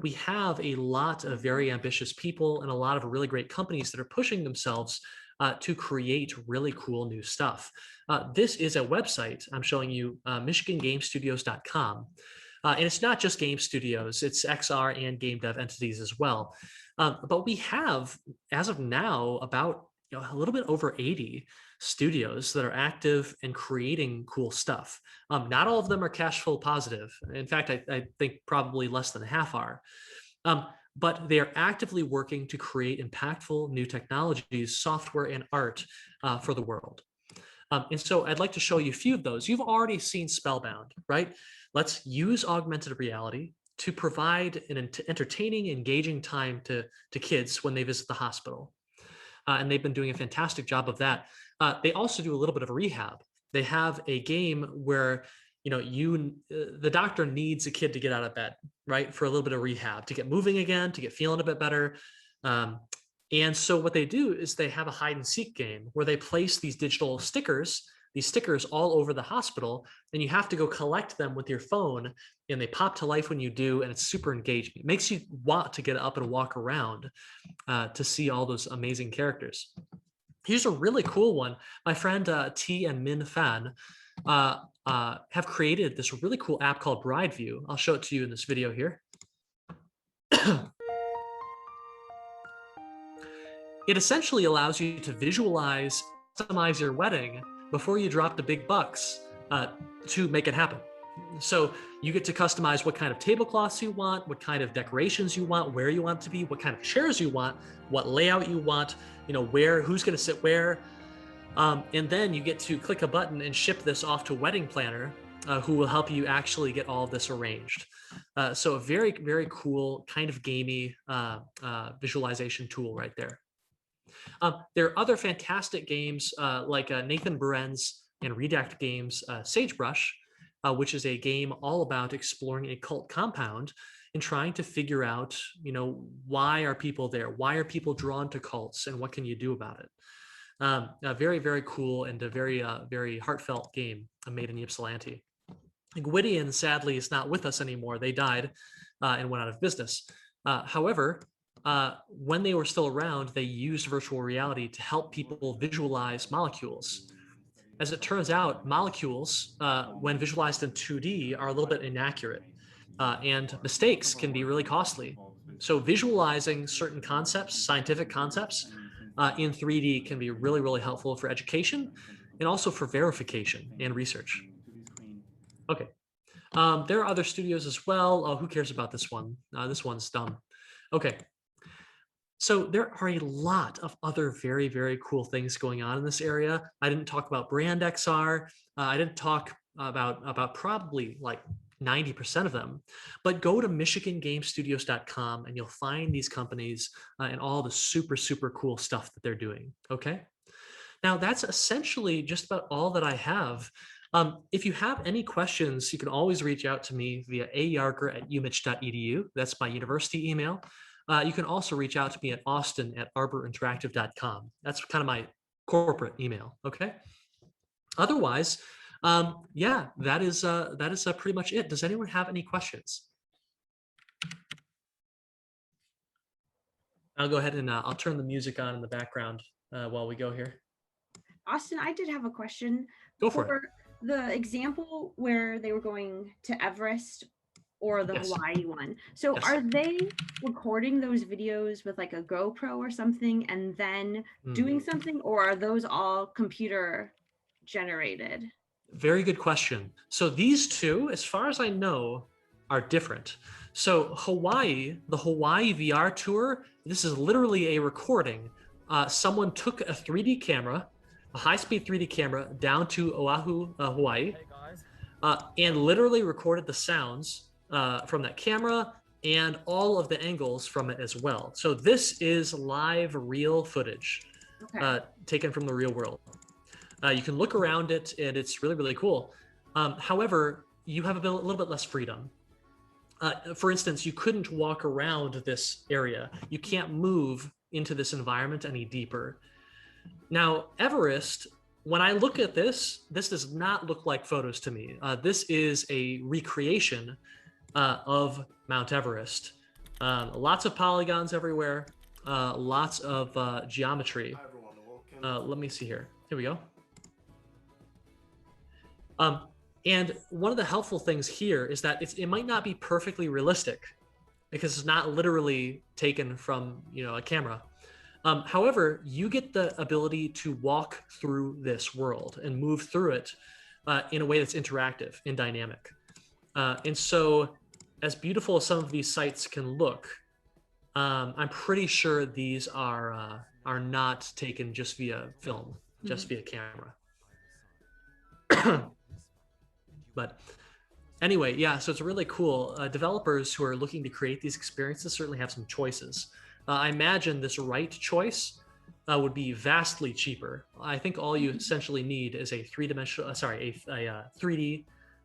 we have a lot of very ambitious people and a lot of really great companies that are pushing themselves to create really cool new stuff. This is a website I'm showing you, michigangamestudios.com. And it's not just game studios, it's XR and game dev entities as well. But we have, as of now, about a little bit over 80 studios that are active and creating cool stuff. Not all of them are cash flow positive. In fact, I think probably less than half are. But they are actively working to create impactful new technologies, software, and art for the world. And so I'd like to show you a few of those. You've already seen Spellbound, right? Let's use augmented reality to provide an entertaining, engaging time to kids when they visit the hospital. And they've been doing a fantastic job of that. They also do a little bit of rehab. They have a game where the doctor needs a kid to get out of bed, right, for a little bit of rehab, to get moving again, to get feeling a bit better. And so what they do is they have a hide and seek game where they place these digital stickers, all over the hospital, and you have to go collect them with your phone, and they pop to life when you do, and it's super engaging. It makes you want to get up and walk around to see all those amazing characters. Here's a really cool one. My friend T and Min Fan have created this really cool app called Bride View. I'll show it to you in this video here. It essentially allows you to visualize, customize your wedding before you drop the big bucks to make it happen. So you get to customize what kind of tablecloths you want, what kind of decorations you want, where you want it to be, what kind of chairs you want, what layout you want, who's going to sit where. And then you get to click a button and ship this off to a wedding planner who will help you actually get all of this arranged. So a very, very cool kind of gamey visualization tool right there. There are other fantastic games like Nathan Beren's and Redact Games' Sagebrush, which is a game all about exploring a cult compound and trying to figure out, why are people there? Why are people drawn to cults, and what can you do about it? A very, very cool and a very, very heartfelt game made in Ypsilanti. Gwydion, sadly, is not with us anymore. They died and went out of business. However, when they were still around, they used virtual reality to help people visualize molecules. As it turns out, molecules, when visualized in 2D, are a little bit inaccurate, and mistakes can be really costly. So visualizing certain concepts, scientific concepts, in 3D can be really, really helpful for education and also for verification and research. Okay. There are other studios as well. Oh, who cares about this one? This one's dumb. Okay. So there are a lot of other very, very cool things going on in this area. I didn't talk about brand XR. I didn't talk about probably like 90% of them, but go to michigangamestudios.com and you'll find these companies and all the super, super cool stuff that they're doing. Okay. Now that's essentially just about all that I have. If you have any questions, you can always reach out to me via ayarger@umich.edu. That's my university email. You can also reach out to me at austin@arborinteractive.com. That's kind of my corporate email. Okay. Otherwise, yeah, that is pretty much it. Does anyone have any questions? I'll go ahead and I'll turn the music on in the background while we go here. Austin, I did have a question. Go for it. The example where they were going to Everest or the Hawaii one. So are they recording those videos with like a GoPro or something and then doing something, or are those all computer generated? Very good question. So these two, as far as I know, are different. So Hawaii, the Hawaii VR tour, this is literally a recording. Someone took a 3D camera, a high-speed 3D camera down to Oahu, Hawaii, and literally recorded the sounds from that camera and all of the angles from it as well. So this is live, real footage taken from the real world. You can look around it, and it's really, really cool. However, you have a little bit less freedom. For instance, you couldn't walk around this area. You can't move into this environment any deeper. Now, Everest, when I look at this does not look like photos to me. This is a recreation of Mount Everest. Lots of polygons everywhere, lots of geometry. Let me see here. Here we go. And one of the helpful things here is that it might not be perfectly realistic because it's not literally taken from, a camera. However, you get the ability to walk through this world and move through it in a way that's interactive and dynamic. And so, as beautiful as some of these sites can look, I'm pretty sure these are not taken just via film, just via camera. But anyway, yeah, so it's really cool. Developers who are looking to create these experiences certainly have some choices. I imagine this right choice would be vastly cheaper. I think all you essentially need is a 3D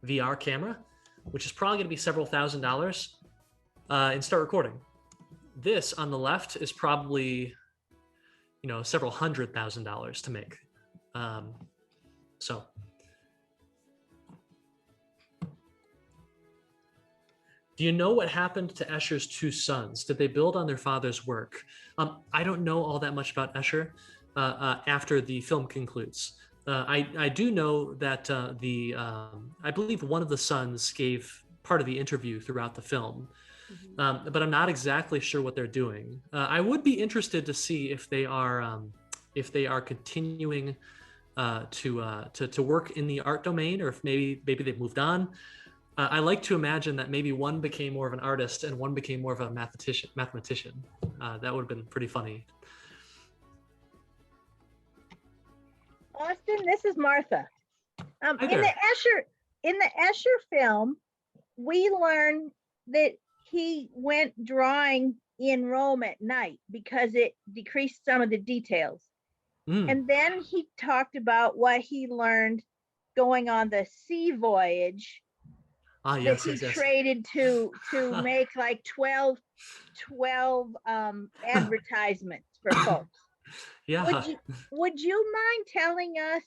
VR camera, which is probably going to be several $1,000s, and start recording. This on the left is probably, several $100,000s to make. So. Do you know what happened to Escher's two sons? Did they build on their father's work? I don't know all that much about Escher after the film concludes. I do know that I believe one of the sons gave part of the interview throughout the film, but I'm not exactly sure what they're doing. I would be interested to see if they are continuing to work in the art domain, or if maybe they've moved on. I like to imagine that maybe one became more of an artist and one became more of a mathematician. That would have been pretty funny. Austin, this is Martha. Hi in there. the Escher film, we learned that he went drawing in Rome at night because it decreased some of the details. And then he talked about what he learned going on the sea voyage. Yes, that he yes. traded to make like 12 advertisements for folks. Yeah. Would you mind telling us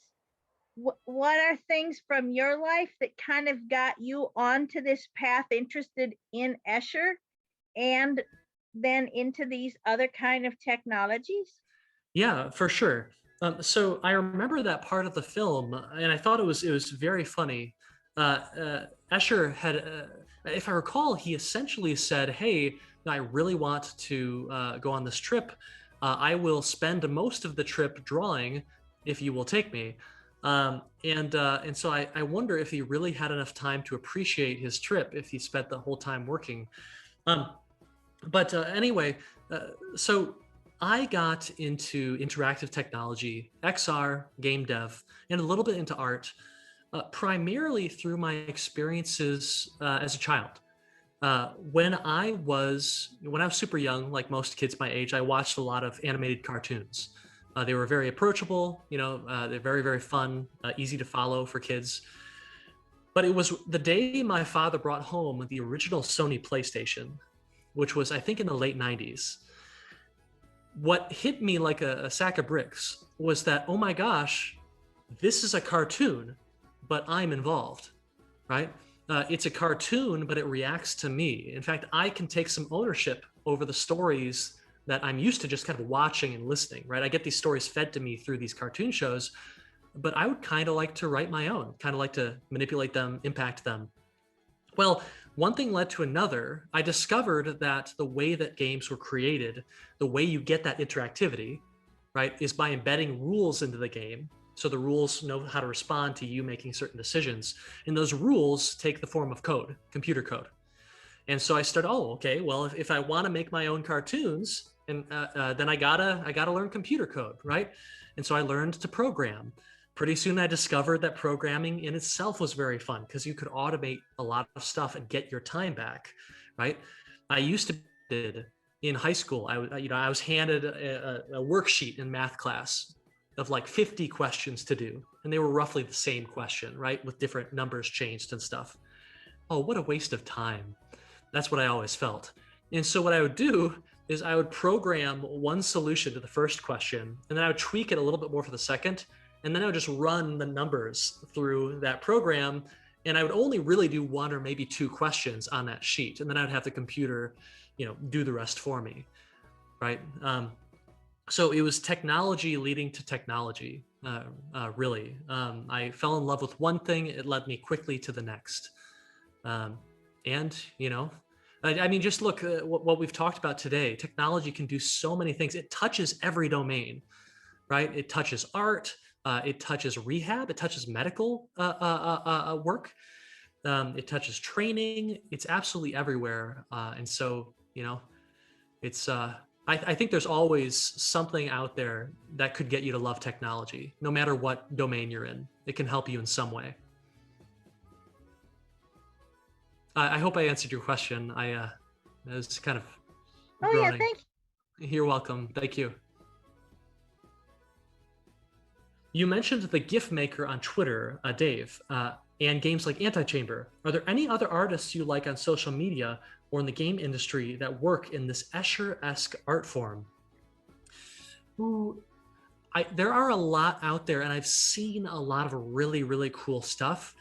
what are things from your life that kind of got you onto this path, interested in Escher and then into these other kind of technologies? Yeah, for sure. So I remember that part of the film, and I thought it was very funny. Escher had, if I recall, he essentially said, "Hey, I really want to go on this trip. I will spend most of the trip drawing if you will take me." And so I wonder if he really had enough time to appreciate his trip if he spent the whole time working. But anyway, so I got into interactive technology, XR, game dev, and a little bit into art. Primarily through my experiences as a child. When I was super young, like most kids my age, I watched a lot of animated cartoons. They were very approachable, they're very, very fun, easy to follow for kids. But it was the day my father brought home the original Sony PlayStation, which was, I think, in the late 90s. What hit me like a sack of bricks was that, oh my gosh, this is a cartoon, but I'm involved, right? It's a cartoon, but it reacts to me. In fact, I can take some ownership over the stories that I'm used to just kind of watching and listening, right? I get these stories fed to me through these cartoon shows, but I would kind of like to write my own, kind of like to manipulate them, impact them. Well, one thing led to another. I discovered that the way that games were created, the way you get that interactivity, right, is by embedding rules into the game. So the rules know how to respond to you making certain decisions. And those rules take the form of code, computer code. And so I started, okay, well, if I want to make my own cartoons, and then I gotta learn computer code, right? And so I learned to program. Pretty soon I discovered that programming in itself was very fun because you could automate a lot of stuff and get your time back, right? I used to did in high school. I was handed a worksheet in math class of like 50 questions to do, and they were roughly the same question, right, with different numbers changed and stuff. Oh, what a waste of time. That's what I always felt. And so what I would do is I would program one solution to the first question, and then I would tweak it a little bit more for the second, and then I would just run the numbers through that program, and I would only really do one or maybe two questions on that sheet, and then I would have the computer, do the rest for me, right? So it was technology leading to technology, really. I fell in love with one thing, it led me quickly to the next. And, I mean, just look at what we've talked about today. Technology can do so many things. It touches every domain, right? It touches art, it touches rehab, it touches medical work, it touches training. It's absolutely everywhere. And so, it's, I think there's always something out there that could get you to love technology, no matter what domain you're in. It can help you in some way. I hope I answered your question. I was kind of yeah, thank you. You're welcome. Thank you. You mentioned the GIF maker on Twitter, Dave, and games like Antichamber. Are there any other artists you like on social media or in the game industry that work in this Escher-esque art form? Ooh, there are a lot out there, and I've seen a lot of really, really cool stuff.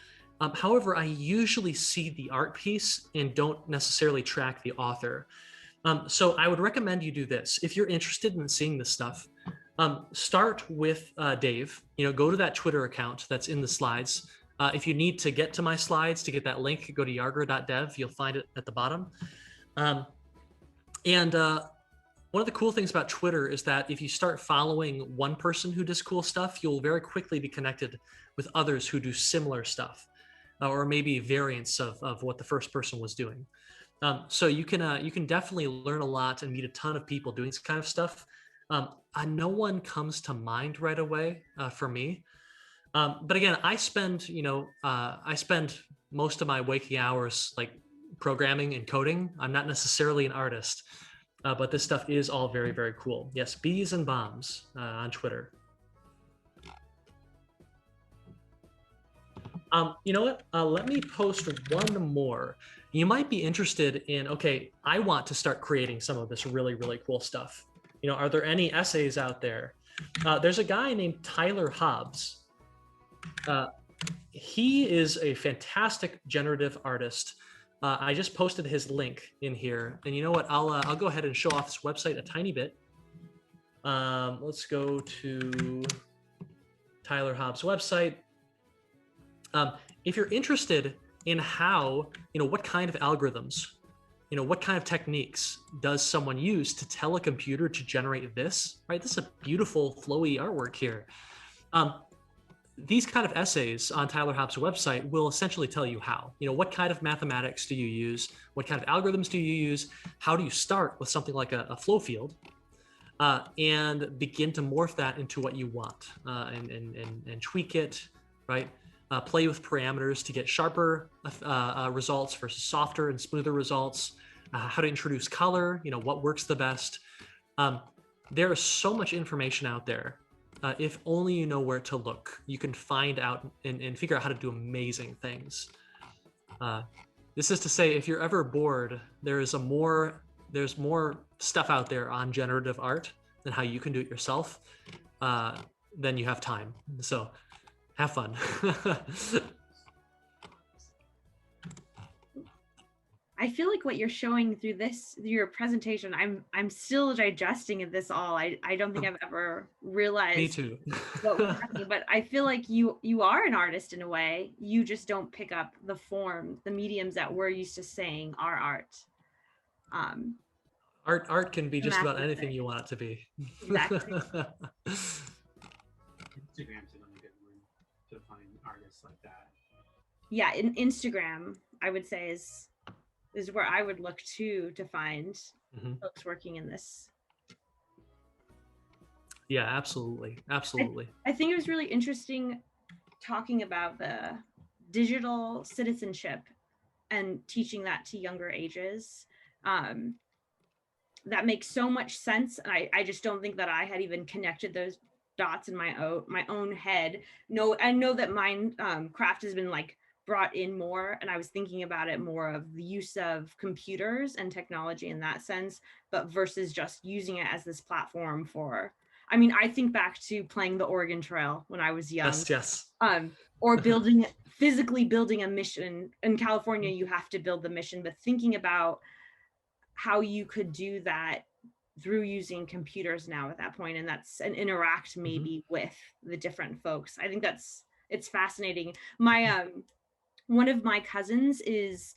However, I usually see the art piece and don't necessarily track the author. So I would recommend you do this. If you're interested in seeing this stuff, start with Dave. Go to that Twitter account that's in the slides. If you need to get to my slides to get that link, go to yarger.dev. You'll find it at the bottom. One of the cool things about Twitter is that if you start following one person who does cool stuff, you'll very quickly be connected with others who do similar stuff, or maybe variants of what the first person was doing. So you can definitely learn a lot and meet a ton of people doing this kind of stuff. No one comes to mind right away for me. But again, I spend most of my waking hours like programming and coding. I'm not necessarily an artist, but this stuff is all very, very cool. Yes, bees and bombs on Twitter. You know what? Let me post one more. You might be interested in, okay, I want to start creating some of this really, really cool stuff. Are there any essays out there? There's a guy named Tyler Hobbs. He is a fantastic generative artist. I just posted his link in here, and you know what? I'll go ahead and show off this website a tiny bit. Let's go to Tyler Hobbs' website. If you're interested in how, what kind of algorithms, what kind of techniques does someone use to tell a computer to generate this, right? This is a beautiful flowy artwork here. These kind of essays on Tyler Hobbs' website will essentially tell you how. What kind of mathematics do you use? What kind of algorithms do you use? How do you start with something like a flow field and begin to morph that into what you want and tweak it, right? Play with parameters to get sharper results versus softer and smoother results. How to introduce color, what works the best. There is so much information out there. If only you know where to look, you can find out and figure out how to do amazing things. This is to say, if you're ever bored, there's more stuff out there on generative art and how you can do it yourself. Then you have time. So have fun. I feel like what you're showing through your presentation, I'm still digesting this all. I don't think I've ever realized. Me too. What was happening, but I feel like you are an artist in a way. You just don't pick up the form, the mediums that we're used to saying are art. Art can be just about anything you want it to be. Exactly. Instagram's another good one to find artists like that. Yeah, in Instagram, I would say is where I would look to find folks working in this. Yeah, absolutely. Absolutely. I think it was really interesting talking about the digital citizenship and teaching that to younger ages. that makes so much sense. And I just don't think that I had even connected those dots in my own head. No, I know that Minecraft has been like brought in more, and I was thinking about it more of the use of computers and technology in that sense, but versus just using it as this platform for, I mean, I think back to playing the Oregon Trail when I was young. Yes. Or physically building a mission. In California, you have to build the mission, but thinking about how you could do that through using computers now at that point, and interact maybe with the different folks. I think it's fascinating. My one of my cousins is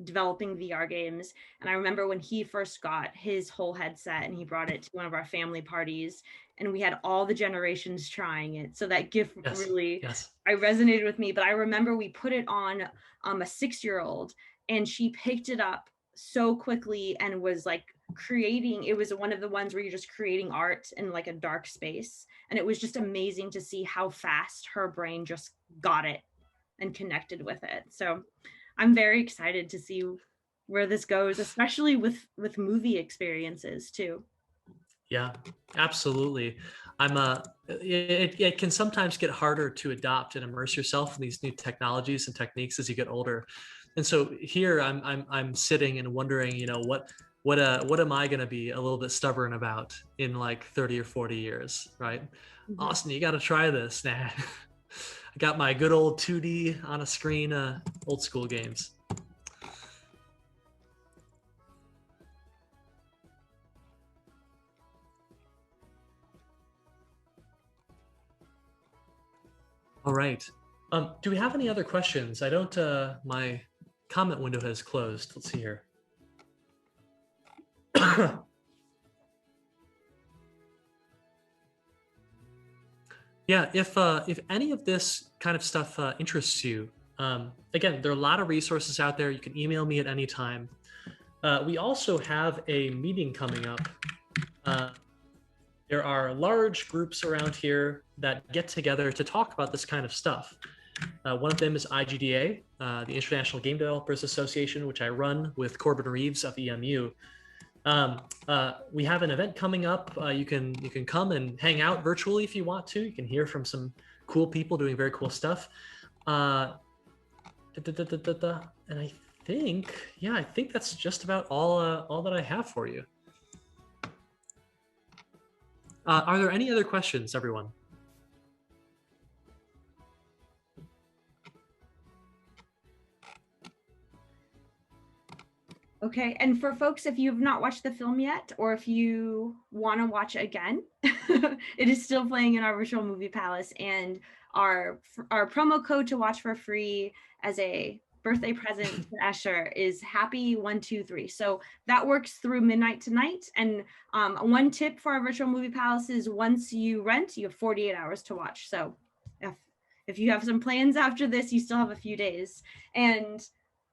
developing VR games, and I remember when he first got his whole headset and he brought it to one of our family parties, and we had all the generations trying it. So that gift really I resonated with me. But I remember we put it on a 6-year-old, and she picked it up so quickly and was like creating. It was one of the ones where you're just creating art in like a dark space, and it was just amazing to see how fast her brain just got it and connected with it. So I'm very excited to see where this goes, especially with movie experiences too. Yeah, absolutely. It can sometimes get harder to adopt and immerse yourself in these new technologies and techniques as you get older. And so here I'm sitting and wondering, you know, what am I going to be a little bit stubborn about in like 30 or 40 years, right? Austin, you got to try this. Nah. I got my good old 2D on a screen, old school games. All right. Do we have any other questions? I don't, my comment window has closed. Let's see here. Yeah, if any of this kind of stuff interests you, again, there are a lot of resources out there. You can email me at any time. We also have a meeting coming up. There are large groups around here that get together to talk about this kind of stuff. One of them is IGDA, the International Game Developers Association, which I run with Corbin Reeves of EMU. We have an event coming up. You can come and hang out virtually if you want to. You can hear from some cool people doing very cool stuff. And I think that's just about all that I have for you. Are there any other questions, everyone? Okay, and for folks, if you have not watched the film yet, or if you want to watch it again, it is still playing in our virtual movie palace, and our promo code to watch for free as a birthday present to Escher is happy123. So that works through midnight tonight. And one tip for our virtual movie palace is once you rent, you have 48 hours to watch. So if you have some plans after this, you still have a few days. And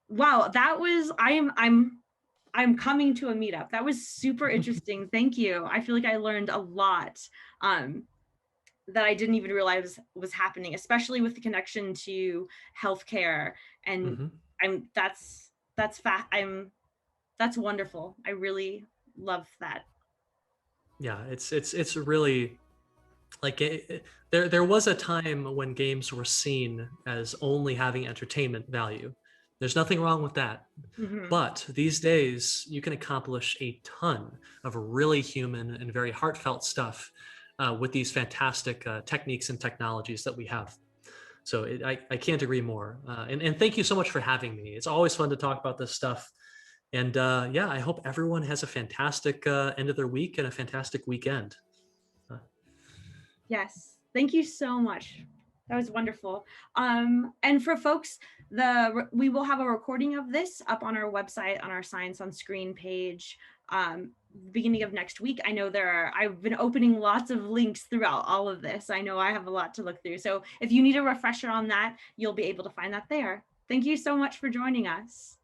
wow, that was, I'm coming to a meetup. That was super interesting. Thank you. I feel like I learned a lot that I didn't even realize was happening, especially with the connection to healthcare. And that's wonderful. I really love that. Yeah, it's really like there was a time when games were seen as only having entertainment value. There's nothing wrong with that. But these days, you can accomplish a ton of really human and very heartfelt stuff with these fantastic techniques and technologies that we have. So I can't agree more. And thank you so much for having me. It's always fun to talk about this stuff. And yeah, I hope everyone has a fantastic end of their week and a fantastic weekend. Yes, thank you so much. That was wonderful. And for folks, we will have a recording of this up on our website on our Science on Screen page beginning of next week. I know I've been opening lots of links throughout all of this. I know I have a lot to look through. So if you need a refresher on that, you'll be able to find that there. Thank you so much for joining us.